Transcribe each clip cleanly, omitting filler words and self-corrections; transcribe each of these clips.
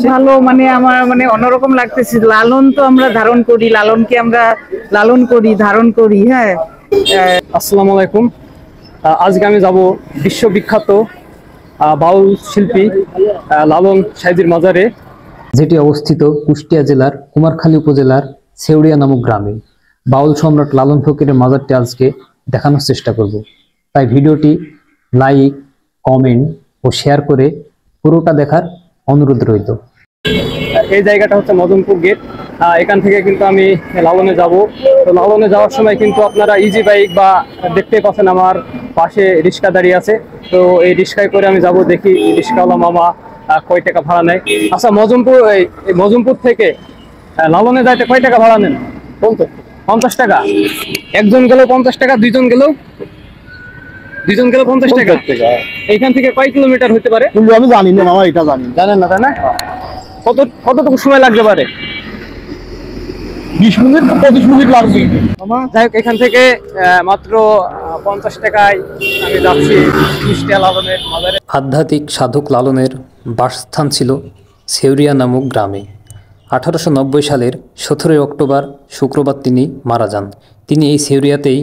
ভালো, মানে আমার মানে অন্যরকম লাগতেছে। লালন তো আমরা ধারণ করি, লালনকে আমরা লালন করি, ধারণ করি। হ্যাঁ। আসসালামু আলাইকুম। আজকে আমি যাব বিশ্ববিখ্যাত বাউল শিল্পী লালন সাইদির মাজারে, যেটি অবস্থিত কুষ্টিয়া জেলার কুমারখালী উপজেলার ছেউড়িয়া নামক গ্রামে। বাউল সম্রাট লালন ফকিরের মাজারটি আজকে দেখানোর চেষ্টা করব। তাই ভিডিওটি লাইক, কমেন্ট ও শেয়ার করে পুরোটা দেখার অনুরোধ রইল। এই জায়গাটা হচ্ছে মদনপুর গেট। এখান থেকে কিন্তু আমি লালনে যাব। তো লালনে যাওয়ার সময় কিন্তু আপনারা ইজি বাইক বা দেখতেই পাচ্ছেন আমার পাশে রিক্সা দাঁড়িয়ে আছে। তো এই রিক্সায় করে আমি যাব, দেখি রিক্সাওয়ালা মামা কয় টাকা ভাড়া নেয়। আচ্ছা, মজমপুর থেকে লালনে যাইতে কয় টাকা ভাড়া নেন? 50 টাকা। একজন গেলেও 50 টাকা, দুইজন গেলেও 50 টাকা। এইখান থেকে কয় কিলোমিটার হতে পারে? আমি জানি না মামা, এটা জানেন না, তাই না? কতটুকু সময় লাগতে পারে? 20 মিনিট 25 মিনিট লাগবে। যাই হোক, এখান থেকে মাত্র 50 টাকায় আমি যাচ্ছি কুষ্টিয়া লালনের মাজারে। আধ্যাত্মিক সাধক লালনের বাসস্থান ছিল ছেউড়িয়া নামক গ্রামে। 1890 সালের 17 অক্টোবর শুক্রবার তিনি মারা যান। তিনি এই ছেউড়িয়াতেই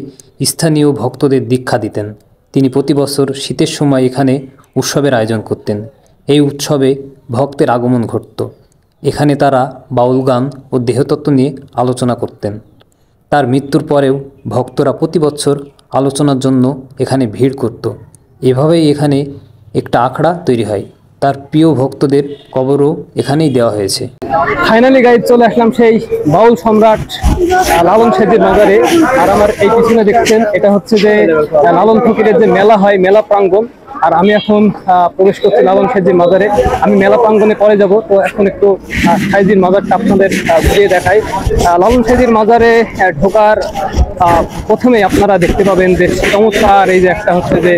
স্থানীয় ভক্তদের দীক্ষা দিতেন। তিনি প্রতি বছর শীতের সময় এখানে উৎসবের আয়োজন করতেন। এই উৎসবে ভক্তের আগমন ঘটত। এখানে তারা বাউল গান ও দেহতত্ত্ব নিয়ে আলোচনা করতেন। তার মৃত্যুর পরেও ভক্তরা প্রতি বছর আলোচনার জন্য এখানে ভিড় করত। এভাবেই এখানে একটা আখড়া তৈরি হয়। তার প্রিয় ভক্তদের কবরও এখানেই দেওয়া হয়েছে। ফাইনালি গাইড চলে আসলাম সেই বাউল সম্রাট লালন সাইদির মাজারে। আর আমার এই পিছনে দেখছেন, এটা হচ্ছে যে লালন ফকিরের যে মেলা হয়, মেলা প্রাঙ্গণ। আর আমি এখন প্রবেশ করছি লালন সাইদির মাজারে। আমি মেলা প্রাঙ্গণে পরে যাব। তো এখন একটু সাইদির মাজারটা আপনাদের ঘুরিয়ে দেখাই। লালন সাইদির মাজারে ঢোকার প্রথমেই আপনারা দেখতে পাবেন যে চমৎকার এই যে একটা হচ্ছে যে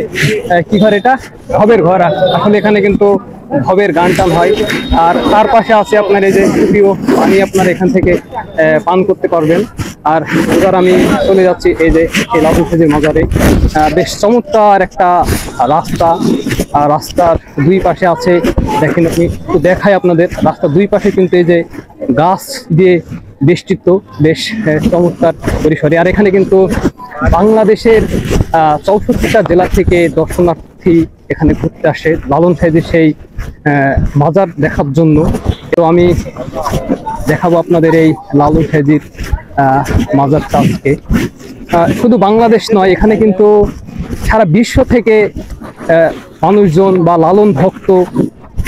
কি ঘর, এটা ভবের ঘর। আসলে এখানে কিন্তু ভবের গান টান হয়। আর তার পাশে আছে আপনার এই যে প্রিয় পানি, আপনারা এখান থেকে পান করতে পারবেন। আর এবার আমি চলে যাচ্ছি এই যে এই লালন সাইদির মাজারে। বেশ চমৎকার একটা রাস্তা। রাস্তার দুই পাশে আছে, দেখেন আপনি, একটু দেখাই আপনাদের। রাস্তার দুই পাশে কিন্তু এই যে গাছ দিয়ে বেষ্টিত, বেশ চমৎকার পরিসরে। আর এখানে কিন্তু বাংলাদেশের 64টা জেলা থেকে দর্শনার্থী এখানে ঘুরতে আসে লালন সাইদির সেই মাজার দেখার জন্য। তো আমি দেখাবো আপনাদের এই লালন সাইদির মাজারটা আজকে। শুধু বাংলাদেশ নয়, এখানে কিন্তু সারা বিশ্ব থেকে মানুষজন বা লালন ভক্ত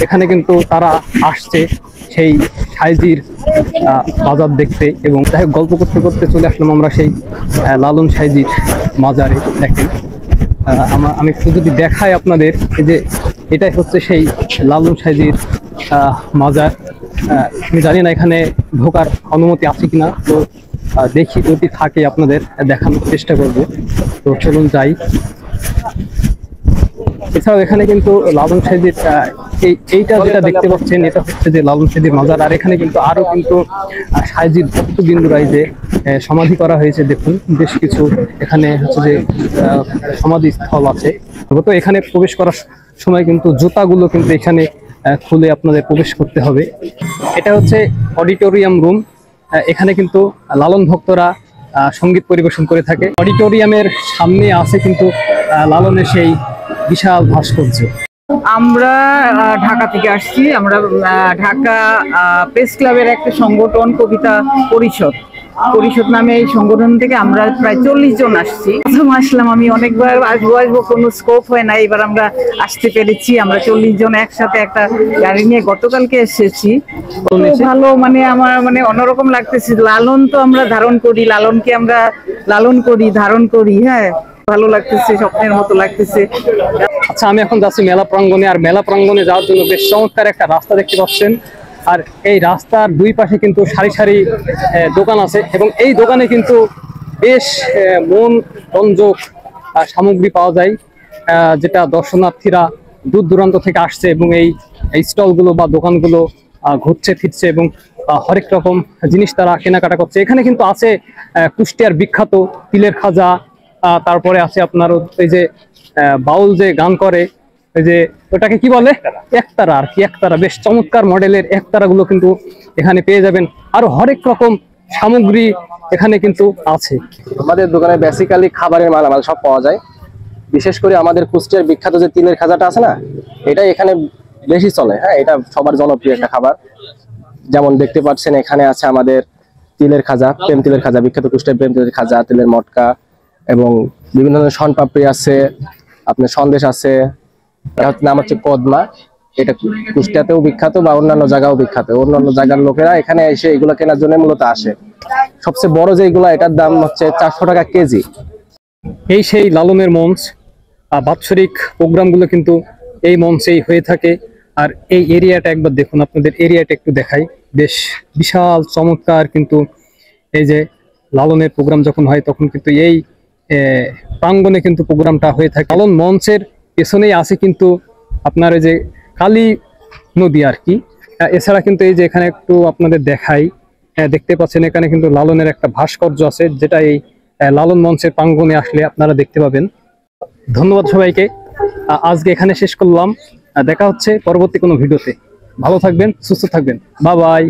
এখানে কিন্তু তারা আসছে সেই সাইজির মাজার দেখতে। এবং যাই হোক, গল্প করতে করতে চলে আসলাম আমরা সেই লালন সাইজির মাজারে। দেখেন, আমি একটু যদি দেখাই আপনাদের, এই যে এটাই হচ্ছে সেই লালন সাইজির মাজার। আমি জানি না এখানে ঢোকার অনুমতি আছে কিনা, তো দেখি যদি থাকে আপনাদের দেখানোর চেষ্টা করব। তো চলুন যাই। এছাড়াও এখানে কিন্তু লালন সাইদির এইটা যেটা দেখতে পাচ্ছেন, এটা হচ্ছে যে লালন সাইদির মাজার। আর এখানে কিন্তু আরো কিন্তু সাইজির ভক্তবিন্দুরাই যে সমাধি করা হয়েছে, দেখুন বেশ কিছু এখানে হচ্ছে যে সমাধি স্থল আছে। তো এখানে প্রবেশ করার সময় কিন্তু জুতাগুলো কিন্তু এখানে খুলে আপনাদের প্রবেশ করতে হবে। এটা হচ্ছে অডিটোরিয়াম রুম। এখানে কিন্তু লালন ভক্তরা সঙ্গীত পরিবেশন করে থাকে। অডিটোরিয়ামের সামনে আছে কিন্তু লালনের সেই বিশাল ভাস্কর্য। আমরা ঢাকা থেকে আসছি। আমরা ঢাকা প্রেস ক্লাবের একটা সংগঠন, কবিতা পরিষদ নামে এই সংগঠন থেকে আমরা প্রায় 40 জন আসছি। প্রথম আসলাম, আমি অনেকবার আসবো, কোনো স্কোপ হয় না। এবার আমরা আসতে পেরেছি। আমরা 40 জন একসাথে একটা গাড়ি নিয়ে গতকালকে এসেছি। ভালো, মানে আমার মানে অন্যরকম লাগতেছে। লালন তো আমরা ধারণ করি, লালনকে আমরা লালন করি, ধারণ করি। হ্যাঁ, ভালো লাগতেছে, স্বপ্নের মতো লাগতেছে। আচ্ছা, আমি এখন যাচ্ছি মেলা প্রাঙ্গণে। আর মেলা প্রাঙ্গণে যাওয়ার জন্য বেশ চমৎকার একটা রাস্তা দেখতে পাচ্ছেন। আর এই রাস্তার দুই পাশে কিন্তু সারি সারি দোকান আছে, এবং এই দোকানে কিন্তু বেশ মন রঞ্জক সামগ্রী পাওয়া যায়, যেটা দর্শনার্থীরা দূর দূরান্ত থেকে আসছে এবং এই স্টলগুলো বা দোকানগুলো ঘুরছে ফিরছে এবং হরেক রকম জিনিস তারা কেনাকাটা করছে। এখানে কিন্তু আছে কুষ্টিয়ার বিখ্যাত তিলের খাজা, তারপরে আছে আপনার এই যে বাউল যে গান করে এই যে ওটাকে কি বলে, একতারা আর কি, একতারা, বেশ চমৎকার মডেলের একতারা গুলো কিন্তু এখানে পেয়ে যাবেন। আরো হরেক রকম সামগ্রী এখানে কিন্তু আছে। আমাদের দোকানে বেসিক্যালি খাবারের মালামাল সব পাওয়া যায়। বিশেষ করে আমাদের কুষ্টিয়ার বিখ্যাত যে তিলের খাজাটা আছে না, এটাই এখানে বেশি চলে। হ্যাঁ, এটা সবার জনপ্রিয় একটা খাবার। যেমন দেখতে পাচ্ছেন এখানে আছে আমাদের তিলের খাজা, প্রেম তিলের খাজা, বিখ্যাত কুষ্টিয়ার প্রেম তিলের খাজা, তিলের মটকা এবং বিভিন্ন ধরনের শনপাপড়ি আছে, আপনার সন্দেশ আছে। এটা নাম হচ্ছে কদমা। এটা কুষ্টিয়াতেও বিখ্যাত বা অন্যান্য জায়গাও বিখ্যাত। অন্যান্য জায়গার লোকেরা এখানে এসে এগুলো কেনার জন্য মূলত আসে। সবচেয়ে বড় যেগুলো, এটার দাম হচ্ছে 400 টাকা কেজি। এই সেই লালনের মঞ্চ, বাৎসরিক প্রোগ্রামগুলো কিন্তু এই মঞ্চেই হয়ে থাকে। আর এই এরিয়াটা একবার দেখুন, আপনাদের এরিয়াটা একটু দেখাই, বেশ বিশাল চমৎকার। কিন্তু এই যে লালনের প্রোগ্রাম যখন হয় তখন কিন্তু এই প্রাঙ্গণে কিন্তু প্রোগ্রামটা হয়ে থাকে। লালন মঞ্চের পেছনেই আছে কিন্তু আপনার এই যে কালী নদী আর কি। এছাড়া কিন্তু এই যে এখানে একটু আপনাদের দেখাই, দেখতে পাচ্ছেন এখানে কিন্তু লালনের একটা ভাস্কর্য আছে, যেটা এই লালন মঞ্চের প্রাঙ্গণে আসলে আপনারা দেখতে পাবেন। ধন্যবাদ সবাইকে, আজকে এখানে শেষ করলাম। দেখা হচ্ছে পরবর্তী কোনো ভিডিওতে। ভালো থাকবেন, সুস্থ থাকবেন, বাই বাই।